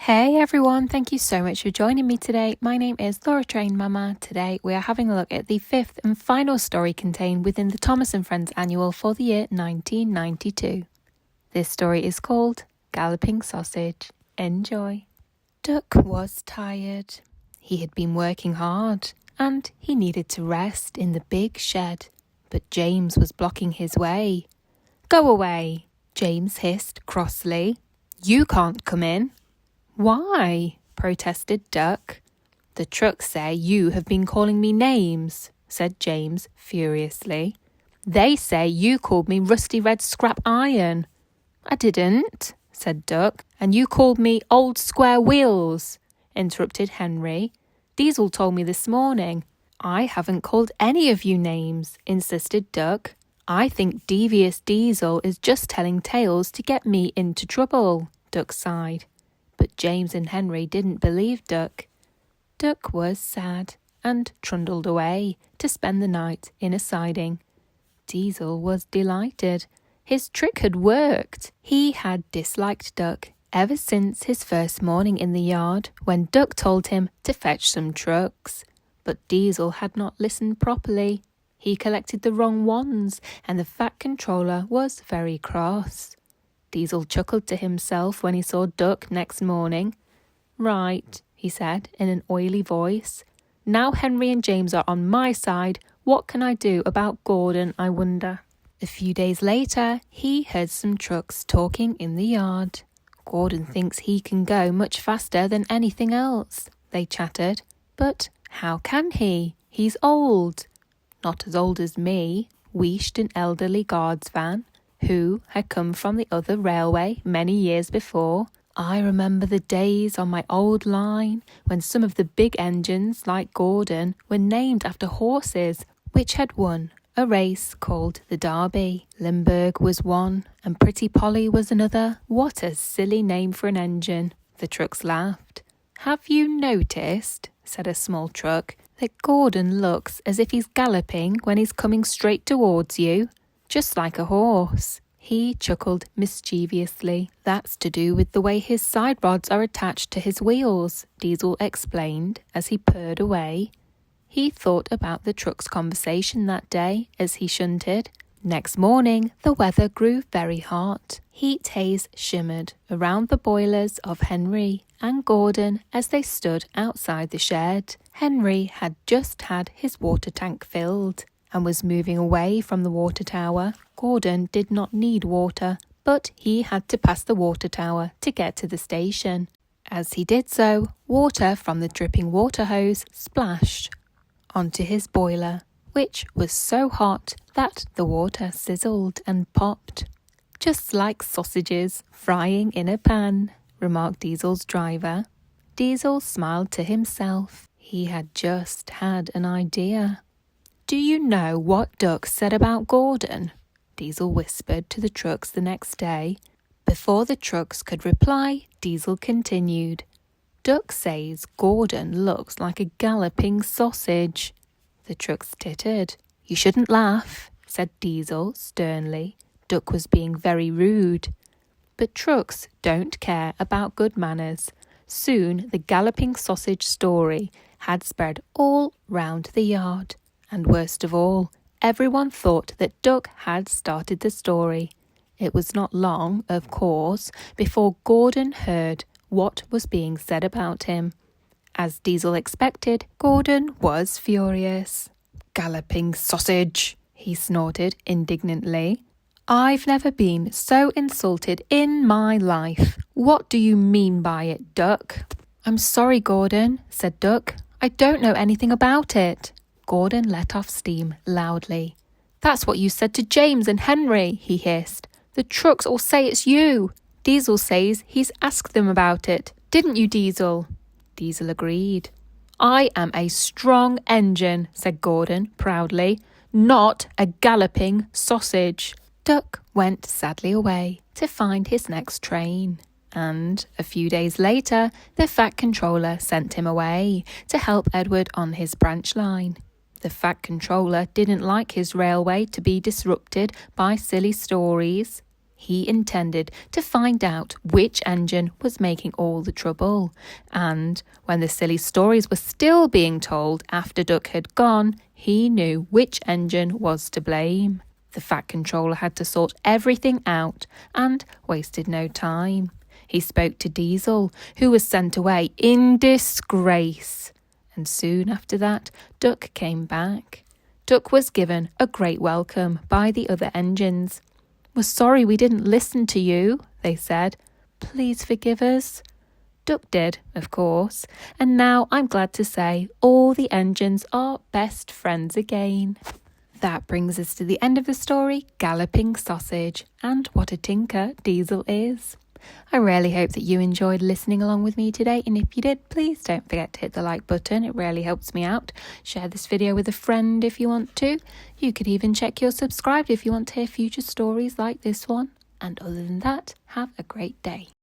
Hey everyone, thank you so much for joining me today. My name is Laura Train Mama. Today we are having a look at the fifth and final story contained within the Thomas & Friends Annual for the year 1992. This story is called Galloping Sausage. Enjoy. Duck was tired. He had been working hard and he needed to rest in the big shed, but James was blocking his way. "Go away," James hissed crossly. "You can't come in." "Why?" protested Duck. "The trucks say you have been calling me names," said James furiously. "They say you called me rusty red scrap iron." "I didn't," said Duck. "And you called me old square wheels," interrupted Henry. "Diesel told me this morning." "I haven't called any of you names," insisted Duck. "I think devious Diesel is just telling tales to get me into trouble," Duck sighed. But James and Henry didn't believe Duck. Duck was sad and trundled away to spend the night in a siding. Diesel was delighted. His trick had worked. He had disliked Duck ever since his first morning in the yard when Duck told him to fetch some trucks. But Diesel had not listened properly. He collected the wrong ones, and the Fat Controller was very cross. Diesel chuckled to himself when he saw Duck next morning. "Right," he said in an oily voice. "Now Henry and James are on my side. What can I do about Gordon, I wonder?" A few days later, he heard some trucks talking in the yard. "Gordon thinks he can go much faster than anything else," they chattered. "But how can he? He's old." "Not as old as me," wheezed an elderly guards van, who had come from the other railway many years before. "I remember the days on my old line when some of the big engines, like Gordon, were named after horses which had won a race called the Derby. Limburg was one, and Pretty Polly was another. What a silly name for an engine," the trucks laughed. "Have you noticed," said a small truck, "that Gordon looks as if he's galloping when he's coming straight towards you? Just like a horse." He chuckled mischievously. "That's to do with the way his side rods are attached to his wheels," Diesel explained as he purred away. He thought about the truck's conversation that day as he shunted. Next morning, the weather grew very hot. Heat haze shimmered around the boilers of Henry and Gordon as they stood outside the shed. Henry had just had his water tank filled and was moving away from the water tower. Gordon did not need water, but he had to pass the water tower to get to the station. As he did so, water from the dripping water hose splashed onto his boiler, which was so hot that the water sizzled and popped. "Just like sausages frying in a pan," remarked Diesel's driver. Diesel smiled to himself. He had just had an idea. "Do you know what Duck said about Gordon?" Diesel whispered to the trucks the next day. Before the trucks could reply, Diesel continued. "Duck says Gordon looks like a galloping sausage." The trucks tittered. "You shouldn't laugh," said Diesel sternly. Duck was being very rude. But trucks don't care about good manners. Soon the Galloping Sausage story had spread all round the yard. And worst of all, everyone thought that Duck had started the story. It was not long, of course, before Gordon heard what was being said about him. As Diesel expected, Gordon was furious. "Galloping sausage," he snorted indignantly. "I've never been so insulted in my life. What do you mean by it, Duck?" "I'm sorry, Gordon," said Duck. "I don't know anything about it." Gordon let off steam loudly. "That's what you said to James and Henry," he hissed. "The trucks all say it's you. Diesel says he's asked them about it. Didn't you, Diesel?" Diesel agreed. "I am a strong engine," said Gordon proudly, "not a galloping sausage." Duck went sadly away to find his next train. And a few days later, the Fat Controller sent him away to help Edward on his branch line. The Fat Controller didn't like his railway to be disrupted by silly stories. He intended to find out which engine was making all the trouble. And when the silly stories were still being told after Duck had gone, he knew which engine was to blame. The Fat Controller had to sort everything out and wasted no time. He spoke to Diesel, who was sent away in disgrace. And soon after that, Duck came back. Duck was given a great welcome by the other engines. "We're sorry we didn't listen to you," they said. "Please forgive us." Duck did, of course, and now I'm glad to say all the engines are best friends again. That brings us to the end of the story, Galloping Sausage, and what a tinker Diesel is. I really hope that you enjoyed listening along with me today, and if you did, please don't forget to hit the like button. It really helps me out. Share this video with a friend if you want to. You could even check you're subscribed if you want to hear future stories like this one. And other than that, have a great day.